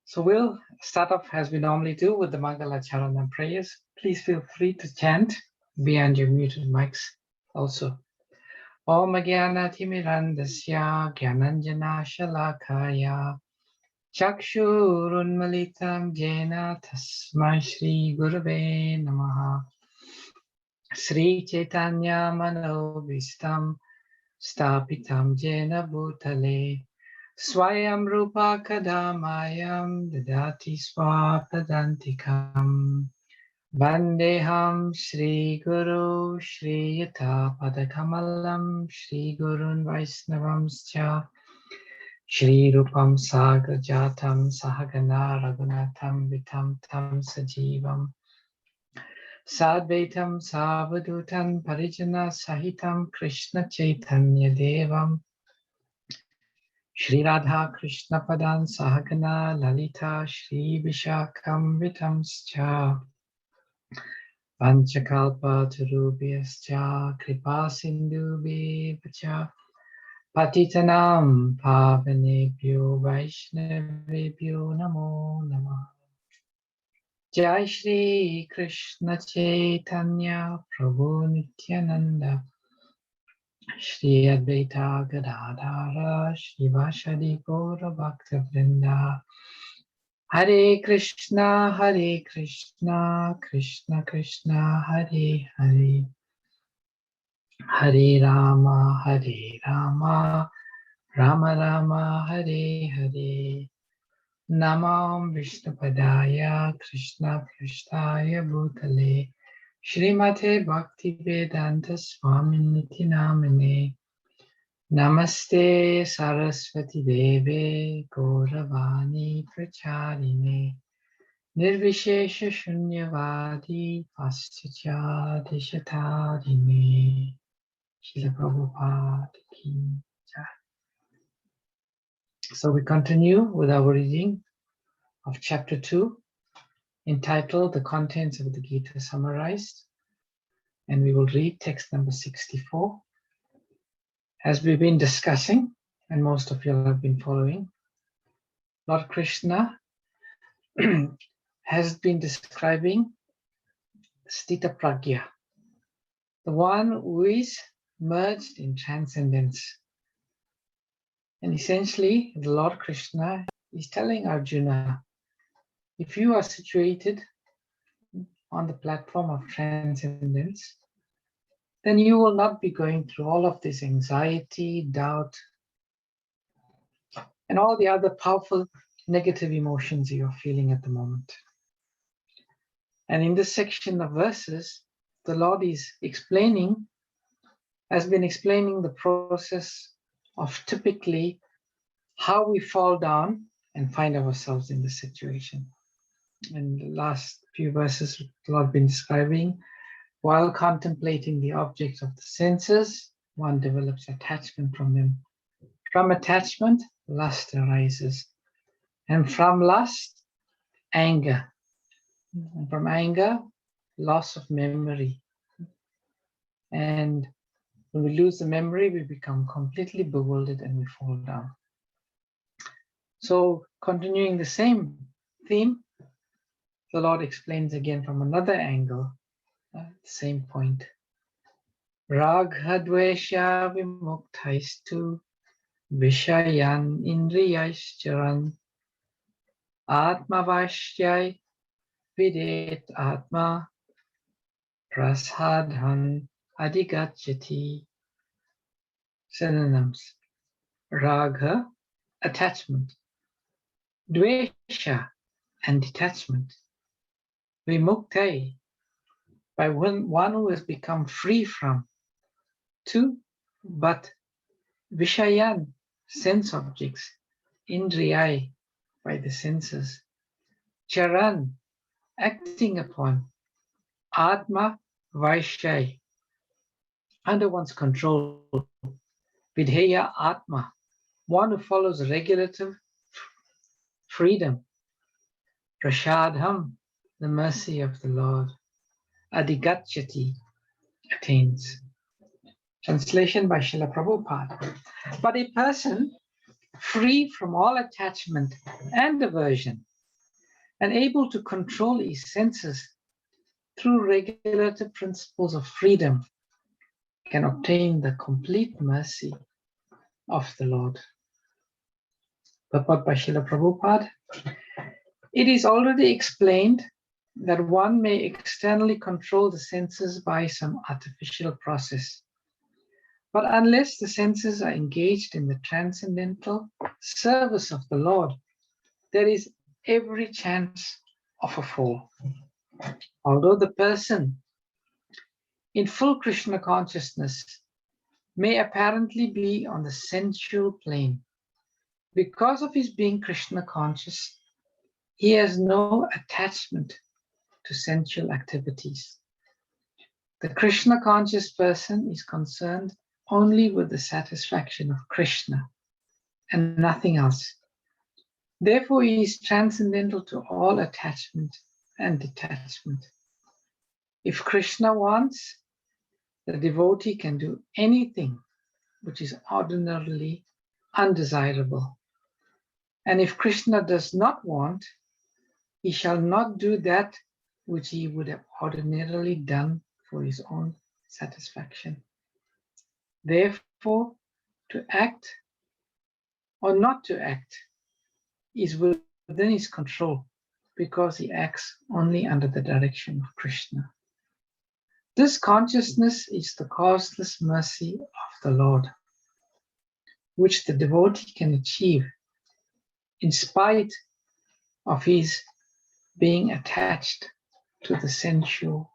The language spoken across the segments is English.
So we'll start off as we normally do with the Mangala Charana prayers. Please feel free to chant beyond your muted mics also. Om Gyana Timirandasya Gyananjana Shalakaya Chakshurunmalitam Jena Tasmai Shri Gurave Namaha Sri Chaitanya Manobhistam Stapitam Jena Bhutale Swayam Rupa Kadamayam Dadati Swapadantikam Vandeham Shri Guru Shri Yata Padakamalam Shri Gurun Vaisnavamscha Shri Rupam Sagrajatam Sahagana Raghunatham Vitam Tam Sajivam Sadvaitam Savadutan Parijana Sahitam Krishna Chaitanya Devam Shri Radha Krishna Padan Sahagana Lalita Shri Vishakam Vitamscha Panchakalpa Tarubhyascha Kripa Sindhubhyacha Patitanam Pavanebhyo Vaishnavebhyo Namo Namah Jai Shri Krishna Chaitanya Prabhu Nityananda Shri Advaita Gadadhara Shivashadi Gaura Bhakta Vrinda Hare Krishna Krishna Krishna Hare Hare Hare Rama Rama Rama Hare Hare Namam Vishnupadaya Krishna Prishtaya Bhutale Srimate Bhaktivedanta Swaminiti Namane Namaste Saraswati Deve Gauravani Pracharine Nirvishesha Shunyavadi Paschatya Deshatarine Srila Prabhupada Ki Jai. So we continue with our reading of chapter 2, entitled The Contents of the Gita Summarized, and we will read text number 64. As we've been discussing, and most of you have been following, Lord Krishna has been describing Stita Pragya, the one who is merged in transcendence. And essentially, the Lord Krishna is telling Arjuna, if you are situated on the platform of transcendence, then you will not be going through all of this anxiety, doubt, and all the other powerful negative emotions you're feeling at the moment. And in this section of verses, the Lord has been explaining the process of typically how we fall down and find ourselves in this situation. In the last few verses, the Lord has been describing, while contemplating the objects of the senses, one develops attachment from them. From attachment, lust arises. And from lust, anger. And from anger, loss of memory. And when we lose the memory, we become completely bewildered and we fall down. So, continuing the same theme, the Lord explains again from another angle, the same point. Raghadvesha vimuktaistu vishayan indriyaischaran atmavashyai videt atma prasadhan adhigacchati. Synonyms: Ragha, attachment; Dvesha, and detachment; Vimuktai, by one who has become free from; 2, but Vishayan, sense objects; Indriyai, by the senses; Charan, acting upon; Atma Vaishai, under one's control; Vidheya Atma, one who follows regulative freedom; Prashadham, the mercy of the Lord; Adhigacchati, attains. Translation by Srila Prabhupada. But a person free from all attachment and aversion and able to control his senses through regulative principles of freedom, can obtain the complete mercy of the Lord. Purport by Srila Prabhupada. It is already explained that one may externally control the senses by some artificial process. But unless the senses are engaged in the transcendental service of the Lord, there is every chance of a fall. Although the person in full Krishna consciousness may apparently be on the sensual plane, because of his being Krishna conscious, he has no attachment to sensual activities. The Krishna conscious person is concerned only with the satisfaction of Krishna and nothing else. Therefore, he is transcendental to all attachment and detachment. If Krishna wants, the devotee can do anything which is ordinarily undesirable. And if Krishna does not want, he shall not do that which he would have ordinarily done for his own satisfaction. Therefore, to act or not to act is within his control, because he acts only under the direction of Krishna. This consciousness is the causeless mercy of the Lord, which the devotee can achieve in spite of his being attached to the sensual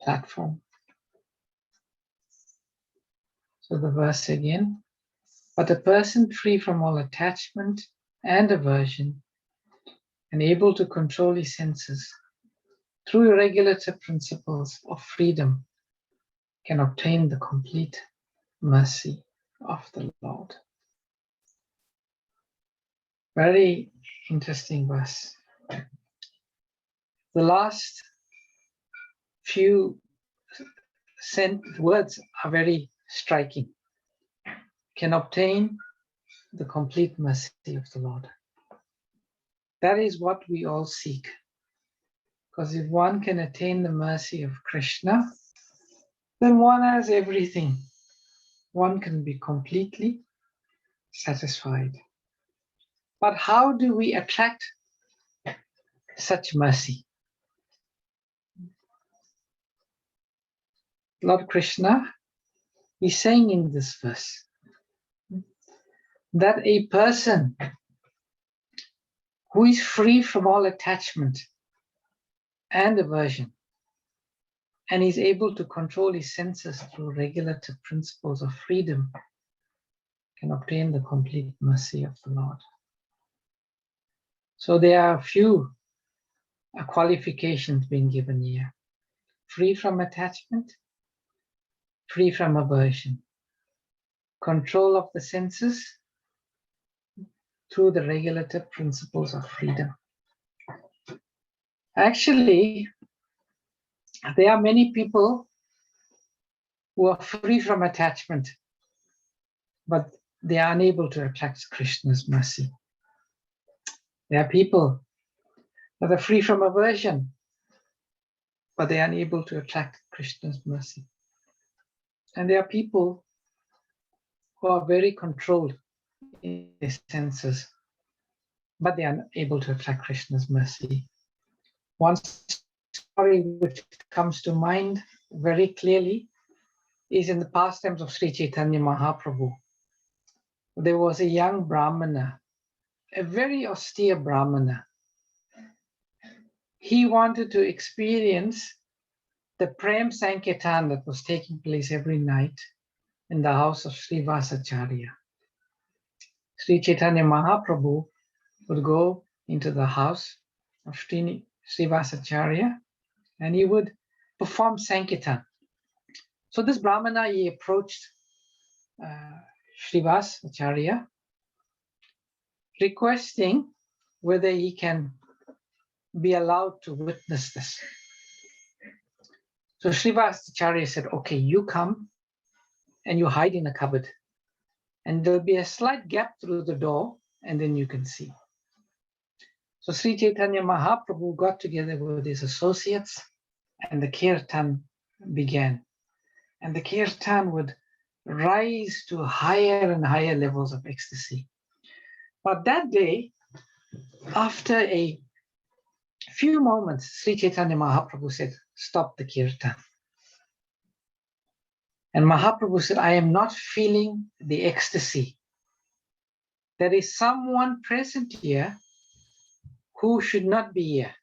platform. So the verse again, but a person free from all attachment and aversion and able to control his senses through regulative principles of freedom can obtain the complete mercy of the Lord. Very interesting verse. The last few words are very striking. Can obtain the complete mercy of the Lord. That is what we all seek. Because if one can attain the mercy of Krishna, then one has everything. One can be completely satisfied. But how do we attract such mercy? Lord Krishna is saying in this verse that a person who is free from all attachment and aversion and is able to control his senses through regulative principles of freedom can obtain the complete mercy of the Lord. So there are a few qualifications being given here. Free from attachment, free from aversion, control of the senses through the regulative principles of freedom. Actually, there are many people who are free from attachment, but they are unable to attract Krishna's mercy. There are people that are free from aversion, but they are unable to attract Krishna's mercy. And there are people who are very controlled in their senses, but they are unable to attract Krishna's mercy. One story which comes to mind very clearly is in the pastimes of Sri Chaitanya Mahaprabhu. There was a young Brahmana, a very austere Brahmana. He wanted to experience the Prem Sankirtan that was taking place every night in the house of Srivasacharya. Sri Chaitanya Mahaprabhu would go into the house of Srivasacharya and he would perform Sankirtan. So this Brahmana, he approached Srivasacharya requesting whether he can be allowed to witness this. So Srivasacharya said, okay, you come and you hide in a cupboard and there'll be a slight gap through the door and then you can see. So Sri Chaitanya Mahaprabhu got together with his associates and the kirtan began. And the kirtan would rise to higher and higher levels of ecstasy. But that day, after a few moments, Sri Chaitanya Mahaprabhu said, stop the kirtan. And Mahaprabhu said, I am not feeling the ecstasy. There is someone present here who should not be here.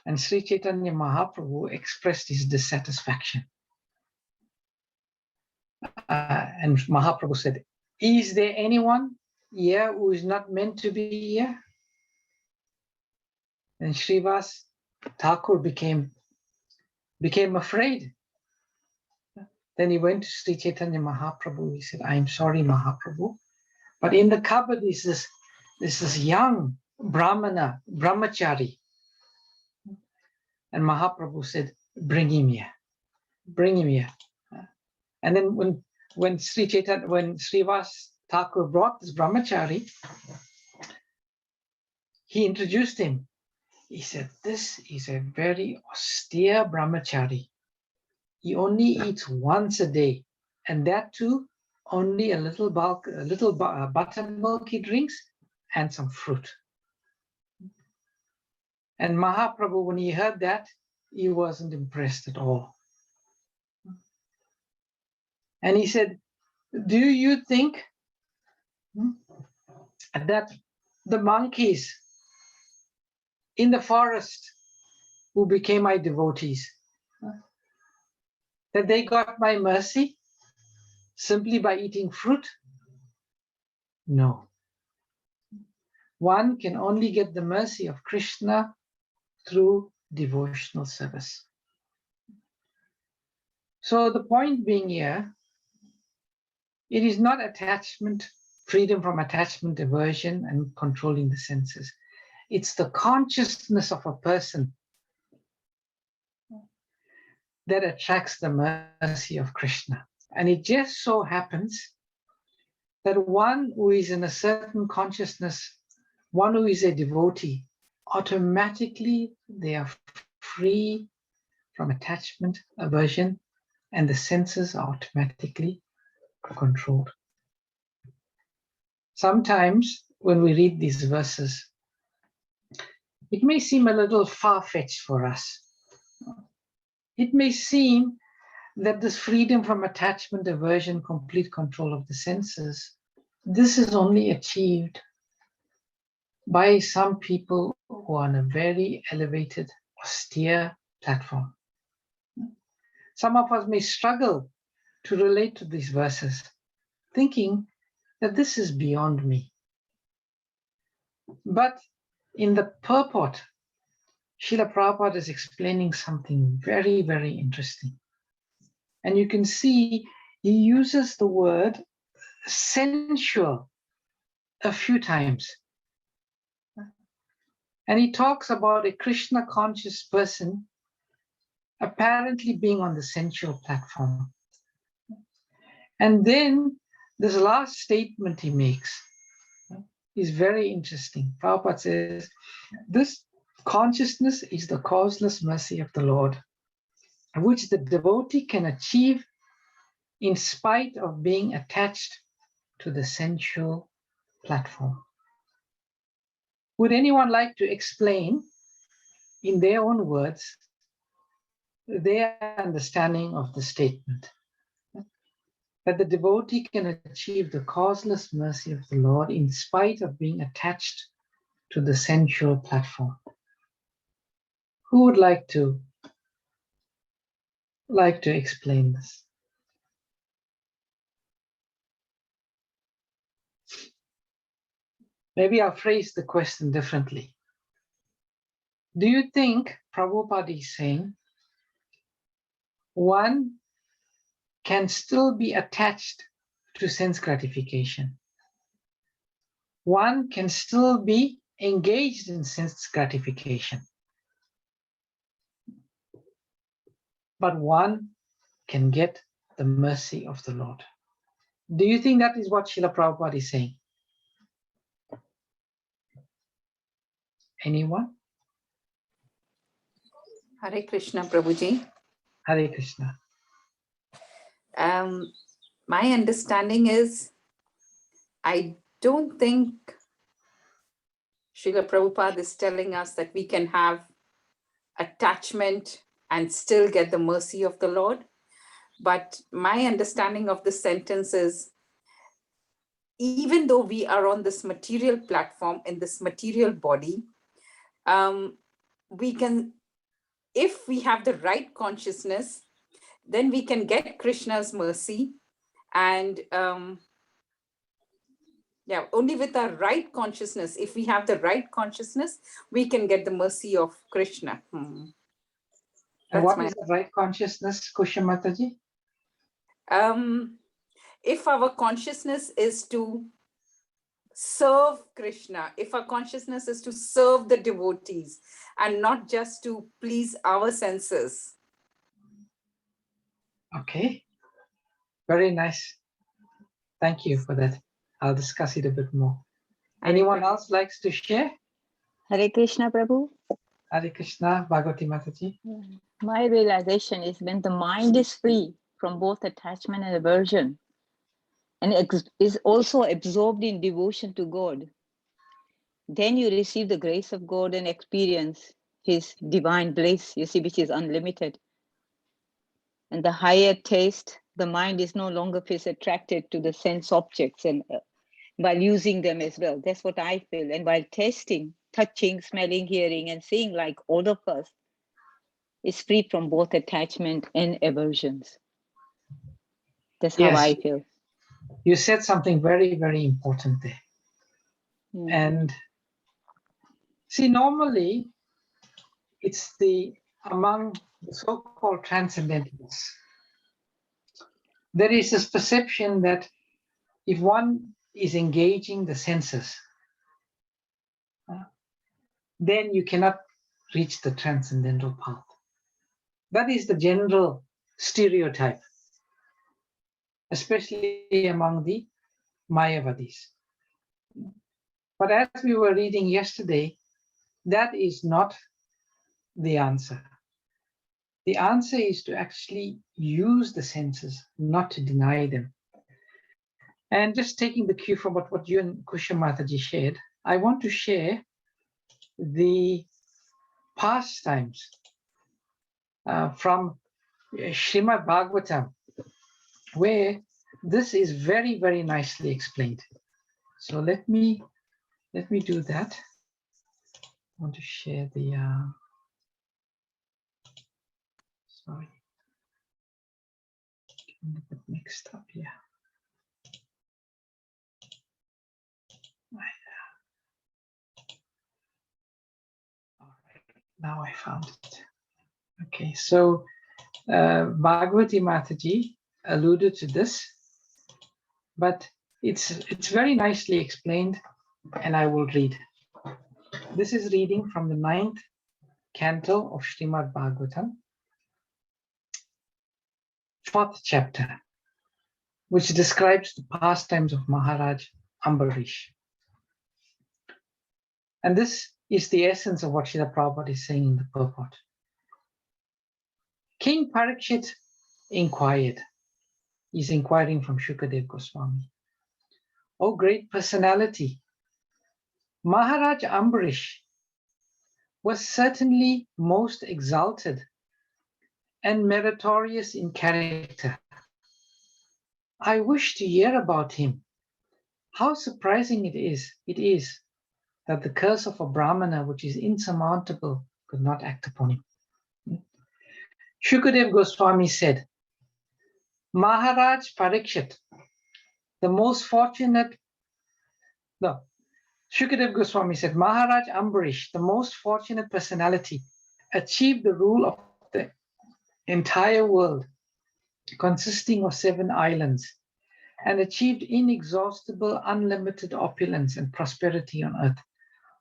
And Sri Chaitanya Mahaprabhu expressed his dissatisfaction. And Mahaprabhu said, is there anyone here who is not meant to be here? And Srivas Thakur became afraid. Then he went to Sri Chaitanya Mahaprabhu. He said, I'm sorry, Mahaprabhu, but in the cupboard is this young Brahmana, brahmachari. And Mahaprabhu said, bring him here. Bring him here. And then when Srivas Thakur brought this brahmachari, he introduced him. He said, this is a very austere brahmachari. He only eats once a day, and that too only a little buttermilk he drinks and some fruit. And Mahaprabhu, when he heard that, he wasn't impressed at all. And he said, do you think that the monkeys in the forest who became my devotees, that they got my mercy simply by eating fruit? No. One can only get the mercy of Krishna through devotional service. So the point being here, it is not attachment, freedom from attachment, aversion, and controlling the senses. It's the consciousness of a person that attracts the mercy of Krishna. And it just so happens that one who is in a certain consciousness, one who is a devotee, automatically they are free from attachment, aversion, and the senses are automatically controlled. Sometimes when we read these verses, it may seem a little far-fetched for us. It may seem that this freedom from attachment, aversion, complete control of the senses, this is only achieved by some people who are on a very elevated, austere platform. Some of us may struggle to relate to these verses, thinking that this is beyond me. But in the purport, Srila Prabhupada is explaining something very, very interesting. And you can see he uses the word sensual a few times. And he talks about a Krishna conscious person apparently being on the sensual platform. And then this last statement he makes is very interesting. Prabhupada says, this consciousness is the causeless mercy of the Lord, which the devotee can achieve in spite of being attached to the sensual platform. Would anyone like to explain in their own words their understanding of the statement? That the devotee can achieve the causeless mercy of the Lord in spite of being attached to the sensual platform. Who would like to explain this? Maybe I'll phrase the question differently. Do you think Prabhupada is saying one can still be attached to sense gratification? One can still be engaged in sense gratification, but one can get the mercy of the Lord. Do you think that is what Srila Prabhupada is saying? Anyone? Hare Krishna, Prabhuji. Hare Krishna. My understanding is, I don't think Srila Prabhupada is telling us that we can have attachment and still get the mercy of the Lord. But my understanding of this sentence is, even though we are on this material platform, in this material body, we can, if we have the right consciousness, then we can get Krishna's mercy. And only with our right consciousness, if we have the right consciousness, we can get the mercy of Krishna. And what is the right consciousness, Kusha Mataji? If our consciousness is to serve Krishna, if our consciousness is to serve the devotees and not just to please our senses. Okay, very nice. Thank you for that. I'll discuss it a bit more. Anyone else likes to share? Hare Krishna, Prabhu. Hare Krishna, Bhagavati Mataji. My realization is when the mind is free from both attachment and aversion, and is also absorbed in devotion to God, then you receive the grace of God and experience His divine bliss, you see, which is unlimited. And the higher taste, the mind is no longer feels attracted to the sense objects, and while using them as well. That's what I feel. And while tasting, touching, smelling, hearing, and seeing, like all of us, is free from both attachment and aversions. That's how I feel. You said something very, very important there. And see, normally it's among the so-called transcendentalists, there is this perception that if one is engaging the senses, then you cannot reach the transcendental path. That is the general stereotype, especially among the Mayavadis. But as we were reading yesterday, that is not the answer. The answer is to actually use the senses, not to deny them. And just taking the cue from what you and Kusha Mataji shared, I want to share the pastimes from Srimad-Bhagavatam, where this is very, very nicely explained. So let me do that. I want to share the, sorry, getting a bit mixed up here. All right, now I found it. Okay, so Bhagavati Mataji alluded to this, but it's very nicely explained, and I will read. This is reading from the 9th canto of Srimad-Bhagavatam, 4th chapter, which describes the pastimes of Maharaj Ambarish. And this is the essence of what Srila Prabhupada is saying in the purport. King Parikshit inquired. He's inquiring from Shukadev Goswami. O great personality, Maharaj Ambarish was certainly most exalted and meritorious in character. I wish to hear about him. How surprising it is that the curse of a Brahmana, which is insurmountable, could not act upon him. Shukadev Goswami said, Maharaj Parikshit, the most fortunate, no, Shukadev Goswami said, Maharaj Ambarish, the most fortunate personality, achieved the rule of the entire world, consisting of 7 islands, and achieved inexhaustible, unlimited opulence and prosperity on earth.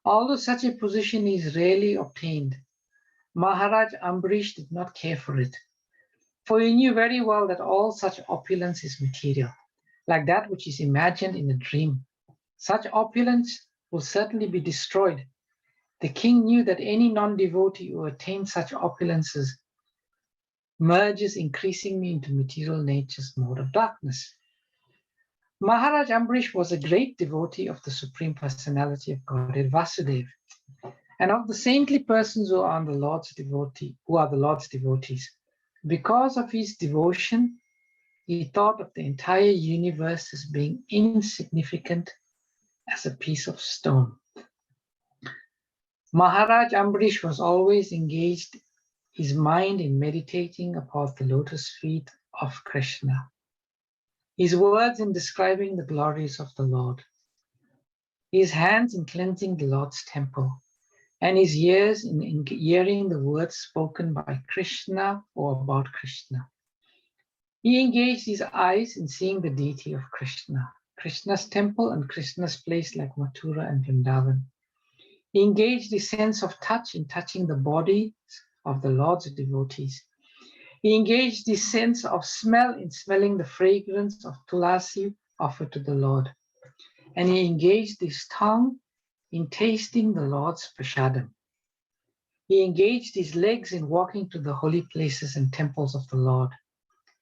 Although such a position is rarely obtained, Maharaj Ambarish did not care for it, for he knew very well that all such opulence is material, like that which is imagined in a dream. Such opulence will certainly be destroyed The king knew that any non-devotee who attains such opulences merges increasingly into material nature's mode of darkness. Maharaj Ambrish was a great devotee of the Supreme Personality of Godhead Vasudeva, and of the saintly persons who are the Lord's devotees. Because of his devotion, he thought of the entire universe as being insignificant as a piece of stone. Maharaj Ambrish was always engaged his mind in meditating upon the lotus feet of Krishna, his words in describing the glories of the Lord, his hands in cleansing the Lord's temple, and his ears in hearing the words spoken by Krishna or about Krishna. He engaged his eyes in seeing the deity of Krishna, Krishna's temple and Krishna's place like Mathura and Vrindavan. He engaged his sense of touch in touching the bodies of the Lord's devotees. He engaged his sense of smell in smelling the fragrance of tulasi offered to the Lord. And he engaged his tongue in tasting the Lord's prasadam. He engaged his legs in walking to the holy places and temples of the Lord,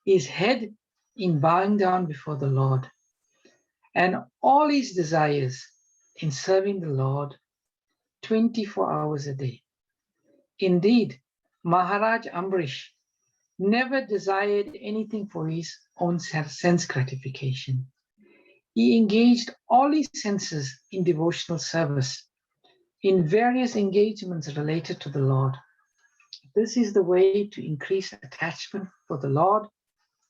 his head in bowing down before the Lord, and all his desires in serving the Lord 24 hours a day. Indeed, Maharaj Ambrish never desired anything for his own sense gratification. He engaged all his senses in devotional service, in various engagements related to the Lord. This is the way to increase attachment for the Lord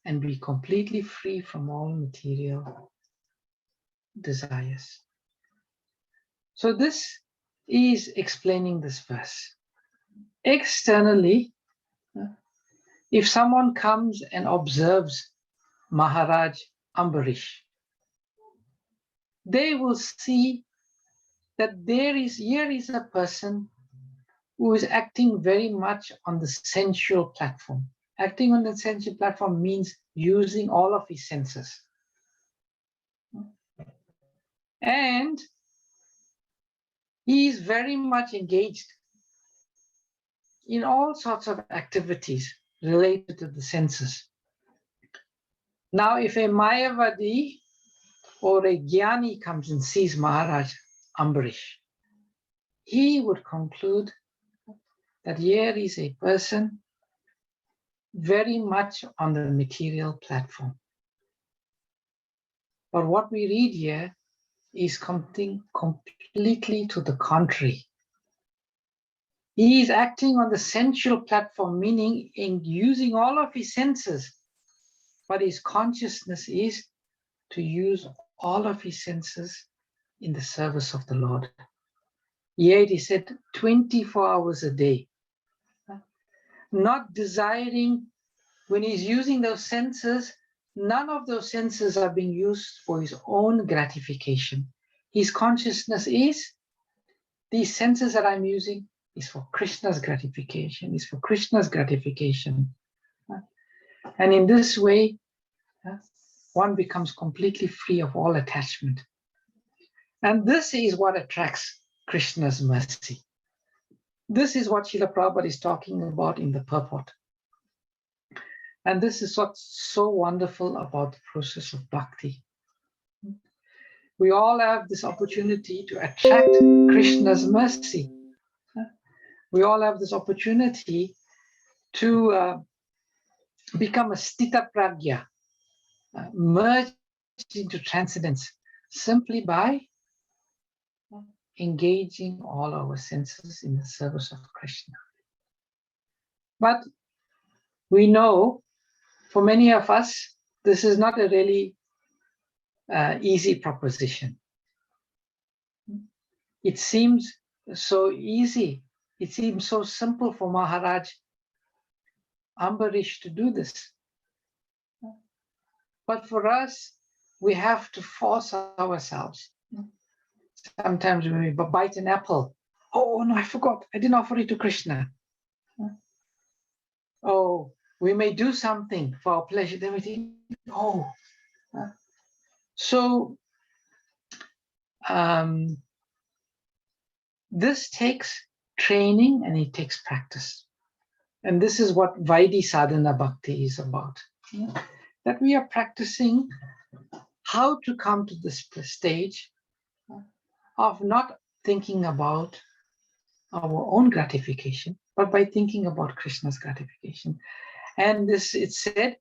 and be completely free from all material desires. So this is explaining this verse. Externally, if someone comes and observes Maharaj Ambarish, they will see that here is a person who is acting very much on the sensual platform. Acting on the sensual platform means using all of his senses. And he is very much engaged in all sorts of activities related to the senses. Now, if a Mayavadi or a Jnani comes and sees Maharaj Ambarish, he would conclude that here is a person very much on the material platform. But what we read here is something completely to the contrary. He is acting on the sensual platform, meaning in using all of his senses, but his consciousness is to use all of his senses in the service of the Lord. Yet he said 24 hours a day. Not desiring, when he's using those senses, none of those senses are being used for his own gratification. His consciousness is, these senses that I'm using is for Krishna's gratification, is for Krishna's gratification. And in this way, one becomes completely free of all attachment. And this is what attracts Krishna's mercy. This is what Srila Prabhupada is talking about in the purport. And this is what's so wonderful about the process of bhakti. We all have this opportunity to attract Krishna's mercy. We all have this opportunity to become a stita pragya, merge into transcendence, simply by engaging all our senses in the service of Krishna. But we know, for many of us, this is not a really easy proposition. It seems so easy. It seems so simple for Maharaj Ambarish to do this. But for us, we have to force ourselves. Sometimes when we bite an apple, oh no, I forgot, I didn't offer it to Krishna. Oh, we may do something for our pleasure, then we think, oh. So This takes training and it takes practice. And this is what Vaidhi Sadhana Bhakti is about. That we are practicing how to come to this stage of not thinking about our own gratification, but by thinking about Krishna's gratification. And this, it said,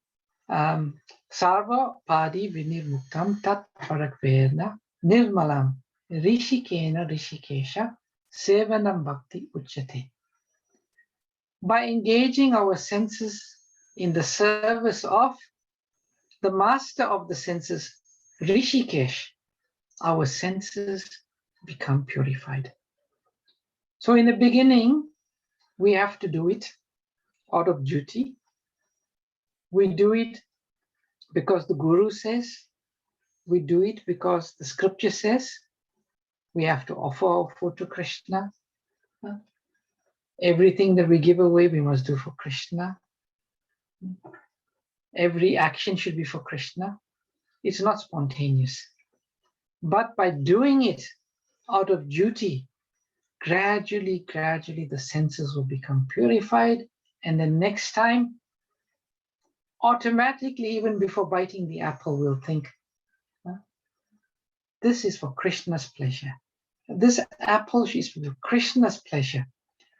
Sarva Padi Vinirmuktam Tat Parakverna Nirmalam Rishikena Rishikesha Sevanam Bhakti Uchyate. By engaging our senses in the service of the master of the senses, Rishikesh, our senses become purified. So in the beginning, we have to do it out of duty. We do it because the Guru says. We do it because the scripture says. We have to offer our food to Krishna. Everything that we give away, we must do for Krishna. Every action should be for Krishna. It's not spontaneous. But by doing it out of duty, gradually, the senses will become purified. And the next time, automatically, even before biting the apple, we'll think, this is for Krishna's pleasure. This apple is for Krishna's pleasure.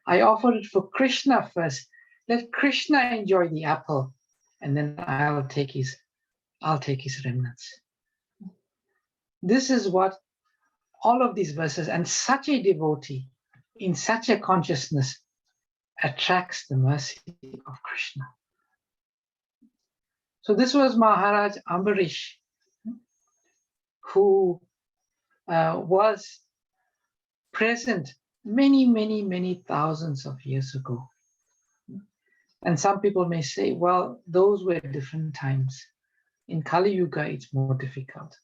I offer it for Krishna first. Let Krishna enjoy the apple, and then I'll take his remnants. This is what all of these verses, and such a devotee in such a consciousness attracts the mercy of Krishna. So this was Maharaj Ambarish, who was present many thousands of years ago. And some people may say, well, those were different times. In Kali Yuga, it's more difficult.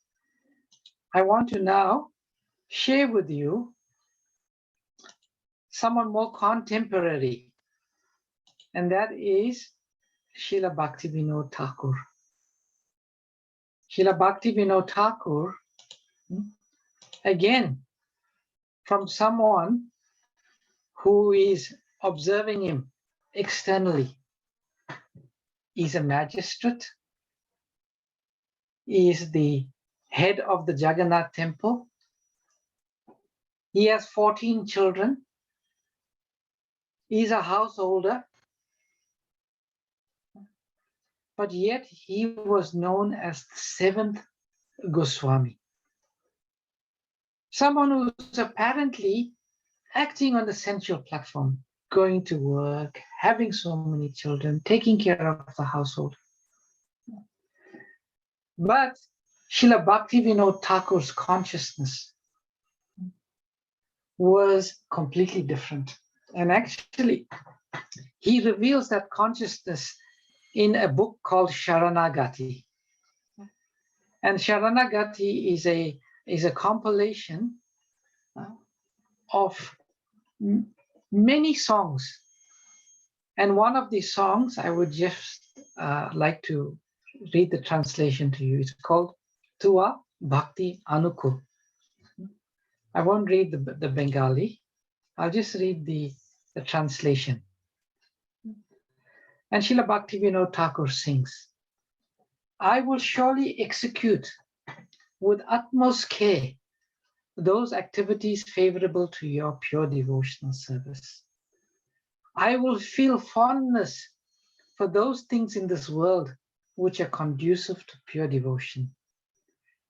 I want to now share with you someone more contemporary, and that is Srila Bhaktivinoda Thakur. Srila Bhaktivinoda Thakur, again, from someone who is observing him externally. He's a magistrate. He is the head of the Jagannath temple. He has 14 children. He's a householder. But yet he was known as the seventh Goswami. Someone who's apparently acting on the sensual platform, going to work, having so many children, taking care of the household. But Srila Bhaktivinoda Thakur's consciousness was completely different. And actually, he reveals that consciousness in a book called Sharanagati. And Sharanagati is a compilation of many songs. And one of these songs, I would just like to read the translation to you. It's called Tua Bhakti Anukul. I won't read the Bengali. I'll just read the translation. And Srila Bhaktivinoda Thakur sings, I will surely execute with utmost care those activities favorable to your pure devotional service. I will feel fondness for those things in this world which are conducive to pure devotion.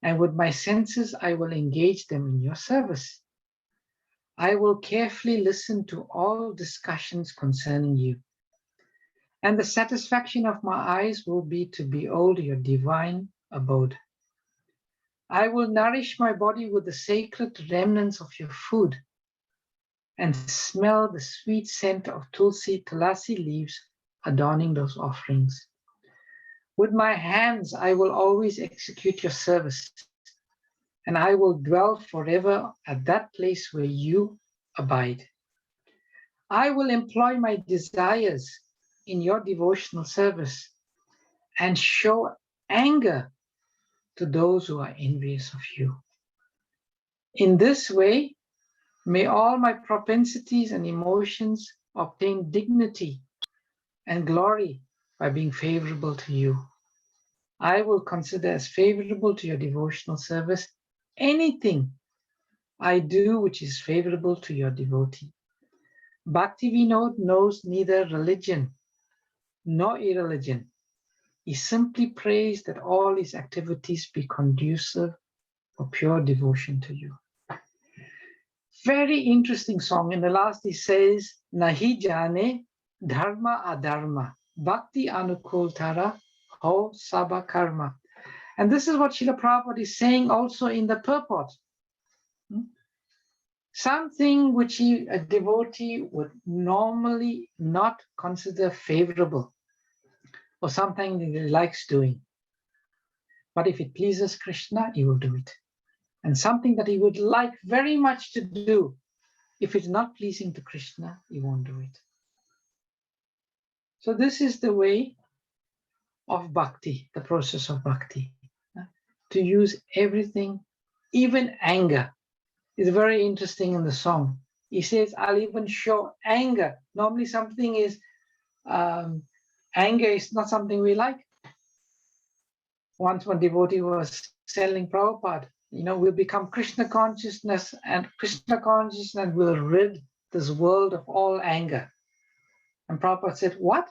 And with my senses, I will engage them in your service. I will carefully listen to all discussions concerning you. And the satisfaction of my eyes will be to behold your divine abode. I will nourish my body with the sacred remnants of your food and smell the sweet scent of tulsi leaves adorning those offerings. With my hands, I will always execute your service, and I will dwell forever at that place where you abide. I will employ my desires in your devotional service and show anger to those who are envious of you. In this way, May all my propensities and emotions obtain dignity and glory by being favorable to you. I will consider as favorable to your devotional service anything I do which is favorable to your devotee. Bhakti-Vinod knows neither religion nor irreligion. He simply prays that all his activities be conducive for pure devotion to you. Very interesting song. In the last he says, Nahi jane dharma adharma, bhakti anukul tara ho sabha karma. And this is what Srila Prabhupada is saying also in the purport. Something which a devotee would normally not consider favorable, or something that he likes doing. But if it pleases Krishna, he will do it. And something that he would like very much to do, if it's not pleasing to Krishna, he won't do it. So this is the way of bhakti, the process of bhakti. To use everything, even anger. Is very interesting in the song. He says, I'll even show anger. Normally something is, anger is not something we like. Once one devotee was telling Prabhupada, we'll become Krishna consciousness, and Krishna consciousness will rid this world of all anger. And Prabhupada said, what?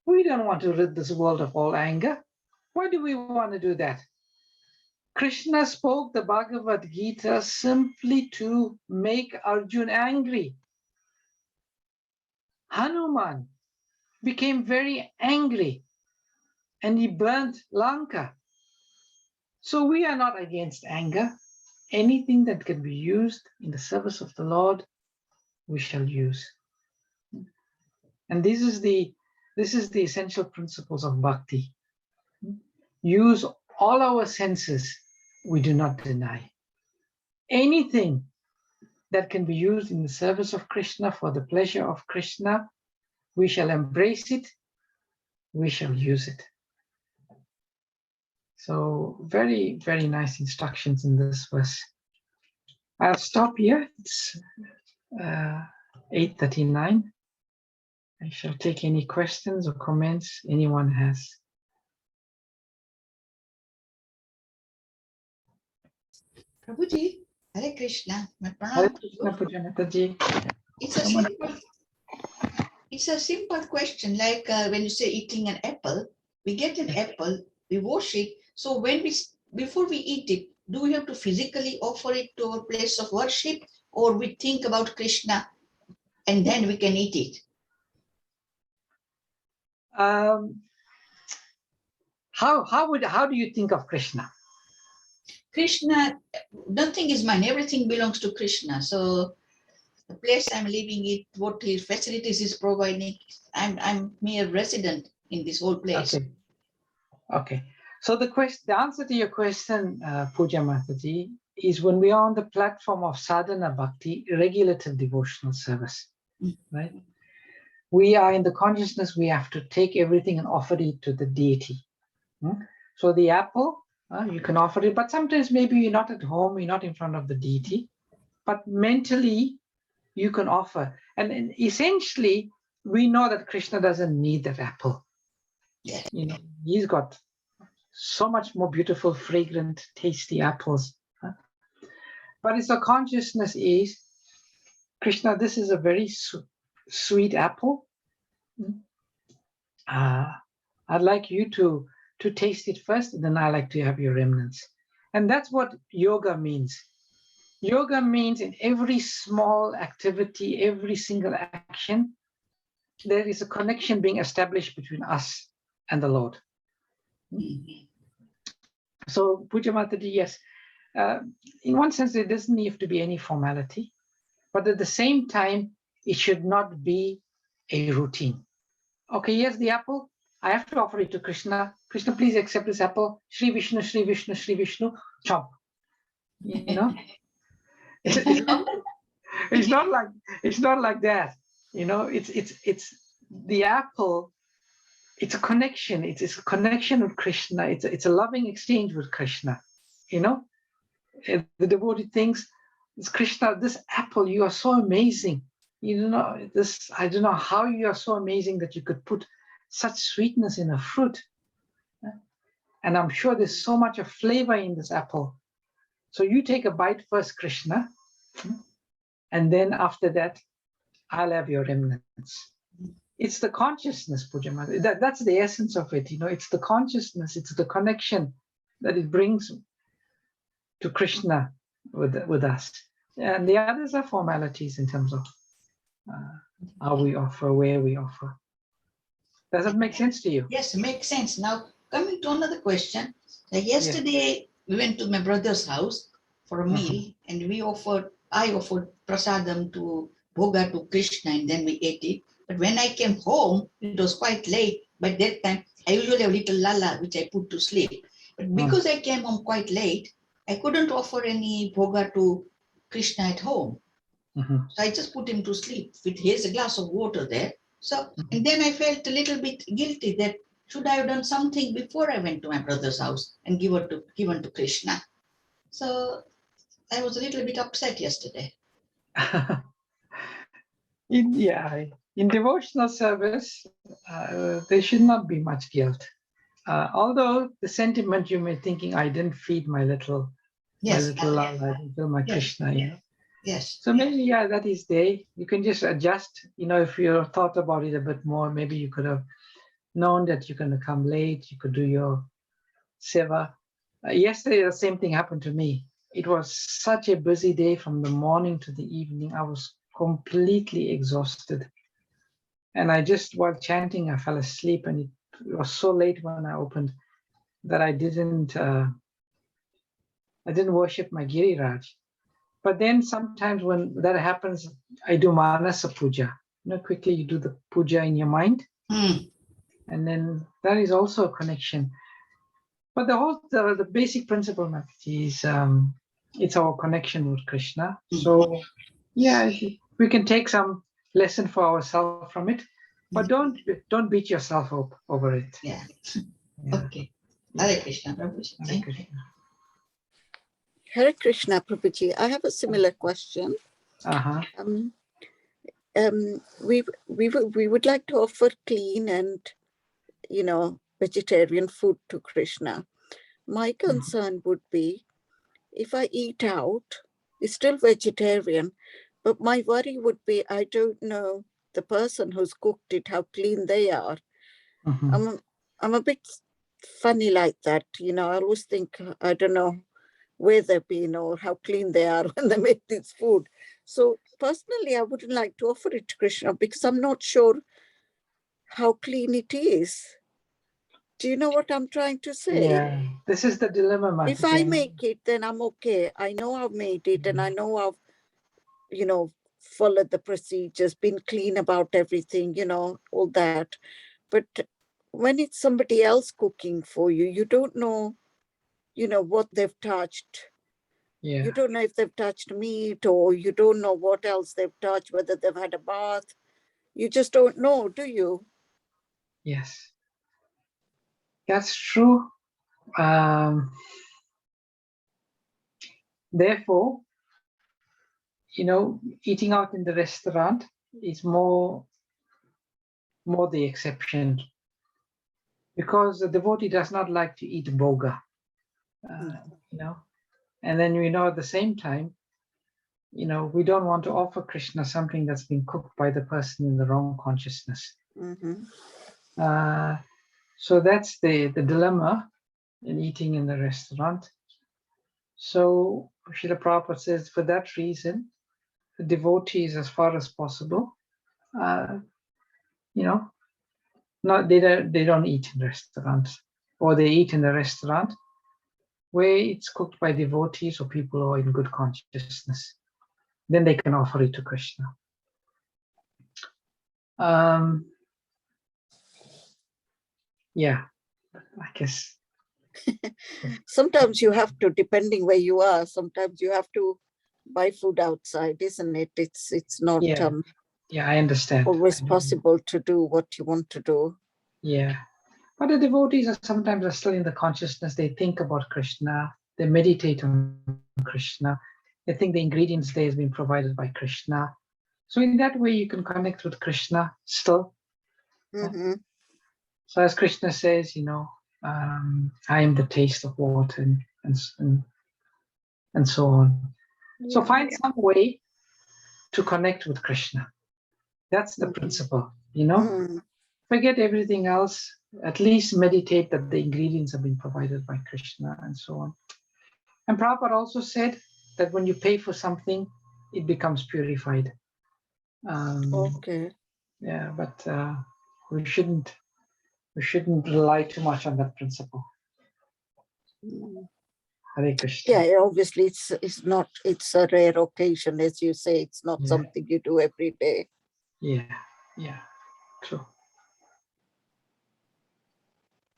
We don't want to rid this world of all anger. Why do we want to do that? Krishna spoke the Bhagavad Gita simply to make Arjuna angry. Hanuman became very angry and he burnt Lanka. So we are not against anger. Anything that can be used in the service of the Lord, we shall use. And this is the essential principles of bhakti. Use all our senses, we do not deny. Anything that can be used in the service of Krishna for the pleasure of Krishna, we shall embrace it, we shall use it. So very, very nice instructions in this verse. I'll stop here. It's 8:39. I shall take any questions or comments anyone has. Prabhuji, Hare Krishna. Hare Krishna, Puja Mataji. It's a simple question, like when you say eating an apple, we get an apple, we wash it. So before we eat it, do we have to physically offer it to a place of worship, or we think about Krishna and then we can eat it? How do you think of Krishna? Krishna, nothing is mine. Everything belongs to Krishna. So the place I'm living it, what his facilities is providing, I'm mere resident in this whole place. Okay. So the answer to your question, Puja Mataji, is when we are on the platform of sadhana bhakti, regulative devotional service, right? We are in the consciousness, we have to take everything and offer it to the deity. So the apple, you can offer it, but sometimes maybe you're not at home, you're not in front of the deity, but mentally you can offer. And essentially, we know that Krishna doesn't need that apple. Yes. He's got so much more beautiful, fragrant, tasty apples. But it's a consciousness is, Krishna, this is a very sweet apple. I'd like you to taste it first, and then I like to have your remnants. And that's what yoga means. Yoga means in every small activity, every single action, there is a connection being established between us and the Lord. So Puja Mataji, yes, in one sense, there doesn't need to be any formality, but at the same time, it should not be a routine. Okay, here's the apple. I have to offer it to Krishna. Krishna, please accept this apple. Shri Vishnu, Shri Vishnu, Shri Vishnu, chomp. It's not like that. It's the apple. It's a connection. It's a connection with Krishna. It's a loving exchange with Krishna. The devotee thinks, It's Krishna, this apple, you are so amazing. You know, this, I don't know how you are so amazing that you could put such sweetness in a fruit. And I'm sure there's so much of flavor in this apple. So you take a bite first, Krishna, and then after that, I'll have your remnants. It's the consciousness, Pujamata. That's the essence of it. You know, it's the consciousness, it's the connection that it brings to Krishna with us. And the others are formalities in terms of how we offer, where we offer. Does that make sense to you? Yes, it makes sense. Now, coming to another question. Yesterday, we went to my brother's house for a meal, and I offered prasadam to Bhoga to Krishna, and then we ate it. But when I came home, it was quite late. By that time, I usually have little lala, which I put to sleep. But because I came home quite late, I couldn't offer any Bhoga to Krishna at home. So I just put him to sleep with his glass of water there. So, and then I felt a little bit guilty that should I have done something before I went to my brother's house and given to Krishna. So I was a little bit upset yesterday. In devotional service, there should not be much guilt. Although the sentiment you may thinking, I didn't feed my little lala, I didn't fill my Krishna, you know. Yes. So maybe, that is there. You can just adjust, you know, if you thought about it a bit more, maybe you could have known that you're going to come late, you could do your seva. Yesterday, the same thing happened to me. It was such a busy day from the morning to the evening. I was completely exhausted. And I just, while chanting, I fell asleep, and it was so late when I opened that I didn't worship my Giriraj. But then sometimes when that happens, I do Manasa Puja. You know, quickly you do the puja in your mind. And then that is also a connection. But the basic principle, Mataji, is it's our connection with Krishna. So we can take some lesson for ourselves from it, but don't beat yourself up over it. Yeah. Okay. Hare Krishna, Prabhuji. Hare Krishna. Hare Krishna, Prabhuji. I have a similar question. We would like to offer clean and, vegetarian food to Krishna. My concern would be, if I eat out, it's still vegetarian, but my worry would be, I don't know the person who's cooked it, how clean they are. I'm a bit funny like that. I always think, I don't know where they've been or how clean they are when they make this food. So personally, I wouldn't like to offer it to Krishna because I'm not sure how clean it is. Do you know what I'm trying to say? Yeah, this is the dilemma, Mataji. If I make it, then I'm okay. I know I've made it and I know I've, followed the procedures, been clean about everything, all that. But when it's somebody else cooking for you, you don't know, what they've touched. Yeah. You don't know if they've touched meat or you don't know what else they've touched, whether they've had a bath. You just don't know, do you? Yes. That's true. Therefore, eating out in the restaurant is more the exception, because the devotee does not like to eat bhoga, and then at the same time, we don't want to offer Krishna something that's been cooked by the person in the wrong consciousness. So that's the dilemma in eating in the restaurant. So Srila Prabhupada says, for that reason, the devotees, as far as possible, they don't eat in restaurants, or they eat in the restaurant where it's cooked by devotees or people who are in good consciousness. Then they can offer it to Krishna. I guess. Sometimes you have to, depending where you are, sometimes you have to buy food outside, isn't it? It's not I understand. Always possible to do what you want to do. Yeah. But the devotees are still in the consciousness. They think about Krishna. They meditate on Krishna. They think the ingredients there has been provided by Krishna. So in that way, you can connect with Krishna still. Mm-hmm. So as Krishna says, I am the taste of water and so on. So Yeah. find some way to connect with Krishna. That's the principle, Forget everything else. At least meditate that the ingredients have been provided by Krishna and so on. And Prabhupada also said that when you pay for something, it becomes purified. Okay. Yeah, but we shouldn't rely too much on that principle. Hare Krishna. Yeah, obviously it's a rare occasion, as you say. It's not Yeah. something you do every day. Yeah, true.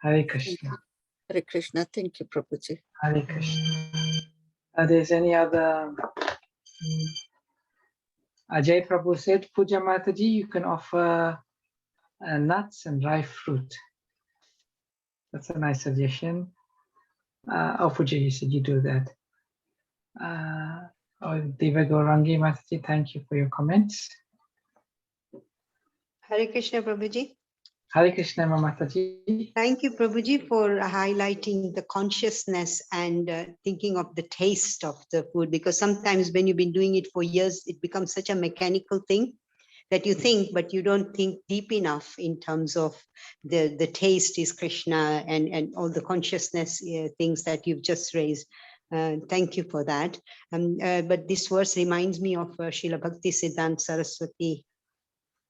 Hare Krishna. Hare Krishna. Thank you, Prabhuji. Hare Krishna. There's any other? Ajay Prabhu said, Puja Mataji, you can offer nuts and dry fruit. That's a nice suggestion. Puja, you said you do that. Deva Gaurangi Mataji, thank you for your comments. Hare Krishna, Prabhuji. Hare Krishna, Mataji. Thank you, Prabhuji, for highlighting the consciousness and thinking of the taste of the food, because sometimes when you've been doing it for years, it becomes such a mechanical thing that you think, but you don't think deep enough in terms of the taste is Krishna and all the consciousness things that you've just raised. Thank you for that. But this verse reminds me of Srila Bhakti Siddhanta Saraswati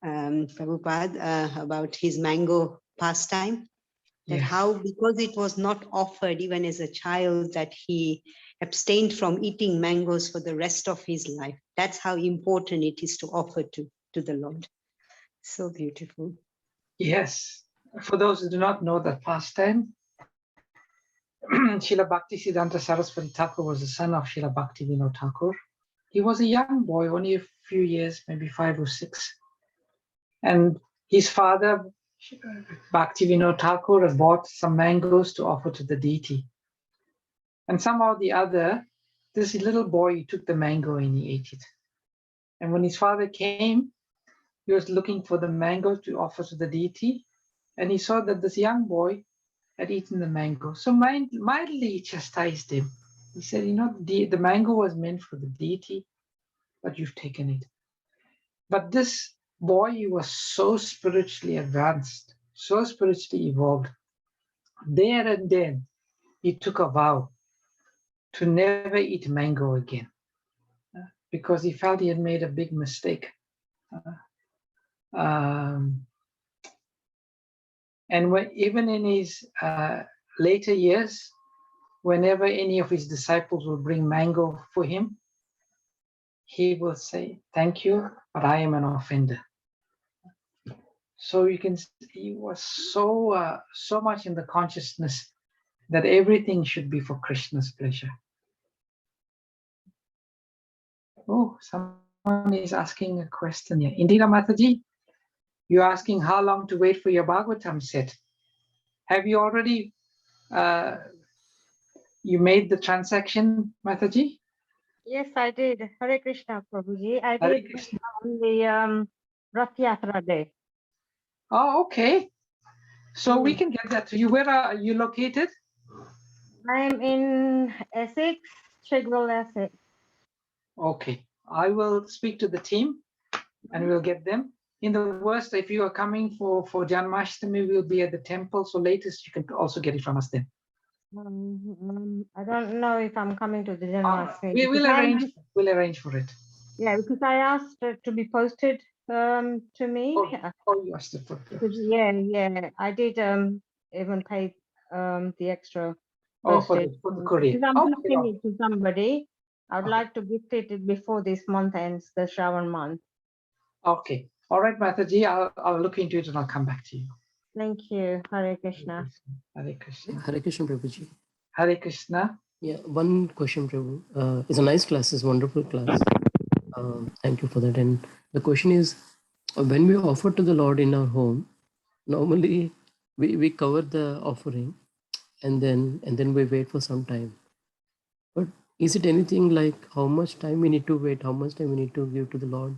Prabhupada about his mango pastime, that how, because it was not offered even as a child, that he abstained from eating mangoes for the rest of his life. That's how important it is to offer to the Lord. So beautiful. Yes. For those who do not know that pastime, Srila Bhakti Siddhanta Saraswati Thakur was the son of Srila Bhakti Vinod Thakur. He was a young boy, only a few years, maybe 5 or 6. And his father, Bhakti Vinod Thakur, bought some mangoes to offer to the deity. And somehow or the other, this little boy took the mango and he ate it. And when his father came, he was looking for the mango to offer to the deity. And he saw that this young boy had eaten the mango. So mildly chastised him. He said, the mango was meant for the deity, but you've taken it. But this boy, he was so spiritually advanced, so spiritually evolved. There and then, he took a vow to never eat mango again, because he felt he had made a big mistake. And even in his later years, whenever any of his disciples will bring mango for him, he will say, "Thank you, but I am an offender." So you can see he was so much in the consciousness that everything should be for Krishna's pleasure. Oh, someone is asking a question here. Indira Mataji, you're asking how long to wait for your Bhagavatam set. Have you already you made the transaction, Mataji? Yes, I did. Hare Krishna, Prabhuji. I Hare did Krishna. on the Rath Yatra day. Oh, okay. So we can get that to you. Where are you located? I'm in Essex, Chigwell, Essex. Okay. I will speak to the team and we'll get them. In the worst, if you are coming for Janmashtami, we'll be at the temple. So latest, you can also get it from us then. I don't know if I'm coming to the Janmashtami. We'll arrange for it. Yeah, because I asked it to be posted to me. Oh, you asked it for it. Yeah. I did even pay the extra postage. For the courier. Because I'm gifting it to somebody. I would like to gift it before this month ends, the Shravan month. Okay. All right, Mataji, I'll look into it and I'll come back to you. Thank you. Hare Krishna. Hare Krishna. Hare Krishna, Prabhuji. Hare Krishna. Yeah, one question, Prabhu. It's a nice class, it's a wonderful class. Thank you for that. And the question is, when we offer to the Lord in our home, normally we cover the offering and then we wait for some time. But is it anything like how much time we need to wait, how much time we need to give to the Lord?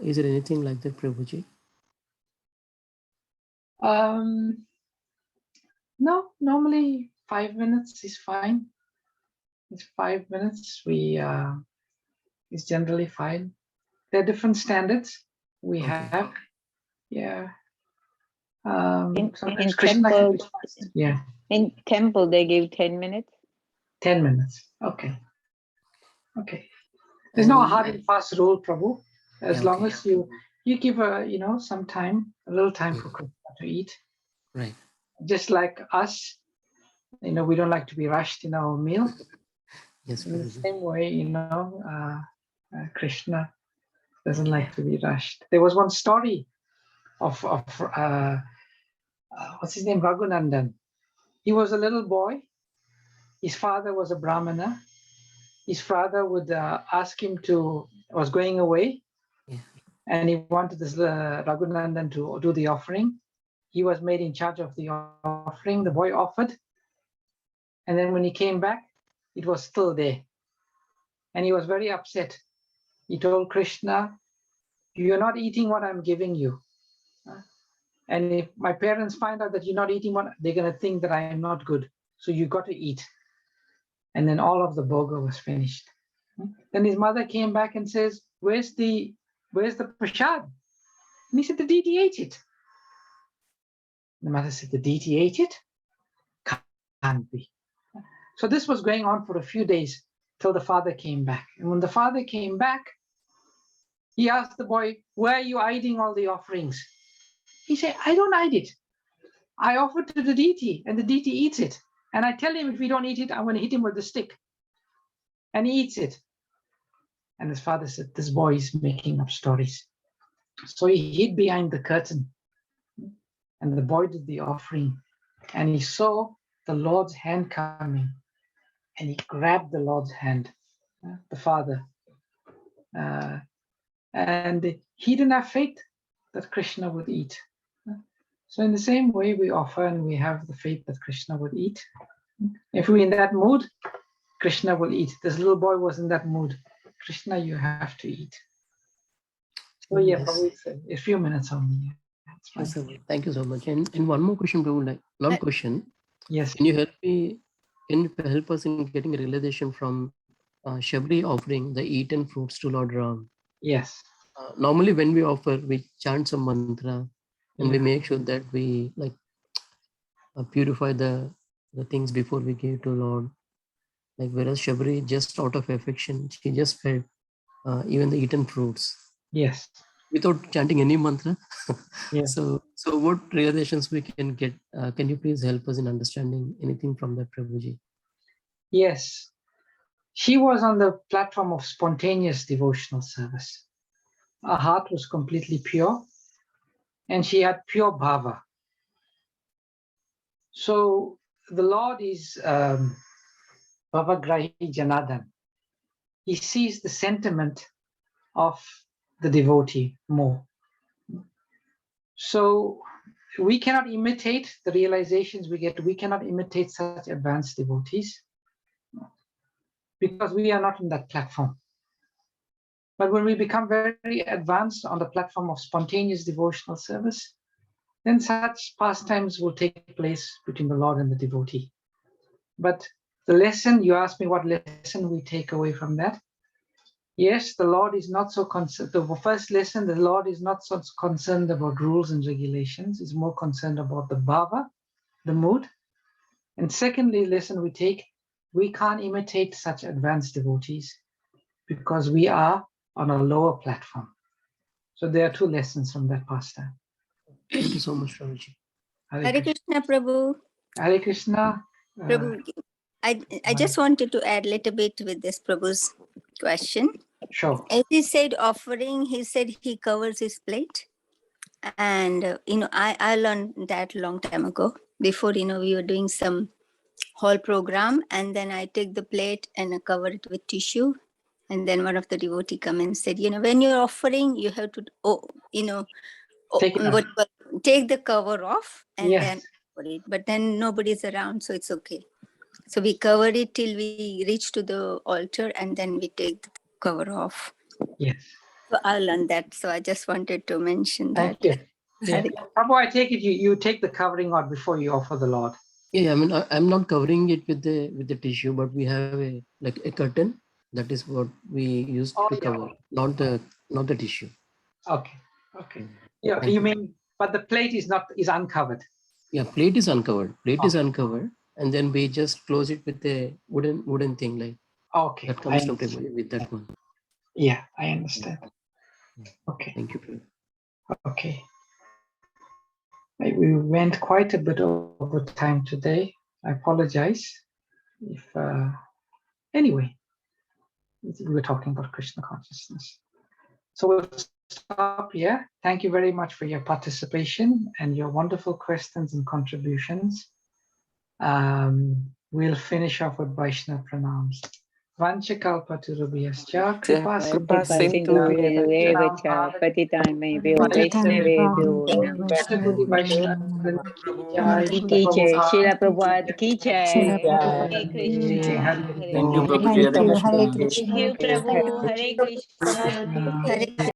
Is it anything like that, Prabhuji? No, normally 5 minutes is fine. It's 5 minutes. It's generally fine. There are different standards we Okay. have. Yeah. In Sometimes Krishna can be temple, fast. Yeah. in temple, they give 10 minutes. 10 minutes. Okay. Okay. There's no And- hard and fast rule, Prabhu. As Yeah, long okay. as you give some time, a little time for Krishna to eat. Right. Just like us, we don't like to be rushed in our meal. Yes, In the Prabhuji. same way, Krishna doesn't like to be rushed. There was one story of what's his name, Raghunandan. He was a little boy. His father was a Brahmana. His father would ask him was going away, Yeah. and he wanted this Raghunandan to do the offering. He was made in charge of the offering. The boy offered, and then when he came back, it was still there. And he was very upset. He told Krishna, "You're not eating what I'm giving you. And if my parents find out that you're not eating what, they're going to think that I am not good. So you got to eat." And then all of the bhoga was finished. Then his mother came back and says, where's the prasad? And he said, the deity ate it. The mother said, the deity ate it? Can't be. So this was going on for a few days till the father came back. And when the father came back, he asked the boy, where are you hiding all the offerings? He said, I don't hide it. I offer to the deity and the deity eats it. And I tell him if we don't eat it, I'm going to hit him with the stick. And he eats it. And his father said, this boy is making up stories. So he hid behind the curtain. And the boy did the offering. And he saw the Lord's hand coming. And he grabbed the Lord's hand, the father. And he didn't have faith that Krishna would eat. So in the same way, we offer and we have the faith that Krishna would eat. If we're in that mood, Krishna will eat. This little boy was in that mood. Krishna, you have to eat. So yeah, Yes. probably it's a few minutes only. That's fine. Yes, sir. Thank you so much. And one more question, Prabhu, like long question. Yes. Can you help us in getting a realization from Shabri offering the eaten fruits to Lord Ram? Yes. Normally when we offer, we chant some mantra and we Yeah. make sure that we purify the things before we give to Lord. Like whereas Shabri, just out of affection, she just fed even the eaten fruits. Yes. Without chanting any mantra. Yeah. So what realizations we can get? Can you please help us in understanding anything from that, Prabhuji? Yes. She was on the platform of spontaneous devotional service. Her heart was completely pure and she had pure bhava. So the Lord is Bhavagrahi Janardhan. He sees the sentiment of the devotee more. So we cannot imitate the realizations we get. We cannot imitate such advanced devotees because we are not in that platform. But when we become very advanced on the platform of spontaneous devotional service, then such pastimes will take place between the Lord and the devotee. But the lesson, you asked me what lesson we take away from that. Yes, the Lord is not so concerned. The first lesson, the Lord is not so concerned about rules and regulations. He's more concerned about the bhava, the mood. And secondly, lesson we take, we can't imitate such advanced devotees because we are on a lower platform. So there are two lessons from that pastime. Thank you so much, Prabhuji. Hare Krishna, Prabhu. Hare Krishna. Prabhu, I just wanted to add a little bit with this Prabhu's question. Sure. As he said offering, he said he covers his plate. And, I learned that a long time ago. Before, we were doing some whole program, and then I take the plate and I cover it with tissue. And then one of the devotee come and said, when you're offering, you have to, Take it off. take the cover off and Yes. then put it. But then nobody's around, so it's okay. So we cover it till we reach to the altar and then we take the cover off. Yes. So I'll learn that. So I just wanted to mention that. Thank you. Yeah. Prabhu, I take it you take the covering out before you offer the Lord. Yeah, I mean, I'm not covering it with the tissue, but we have a curtain. That is what we use to cover, not the tissue. Okay. Okay. Yeah. You mean, but the plate is uncovered. Yeah, plate is uncovered. Plate is uncovered, and then we just close it with a wooden thing like. Okay. That comes from table with that one. Yeah, I understand. Okay. Thank you, Prabhu. Okay. We went quite a bit over time today. I apologize. If anyway, we were talking about Krishna consciousness. So we'll stop here. Thank you very much for your participation and your wonderful questions and contributions. We'll finish off with Vaishnava pranams. Vanchakalpatarubhyascha kripa Srila Prabhupada ki jai. Hare Krishna. Thank you, Prabhu. Thank you, Prabhu. Hare Krishna. Hare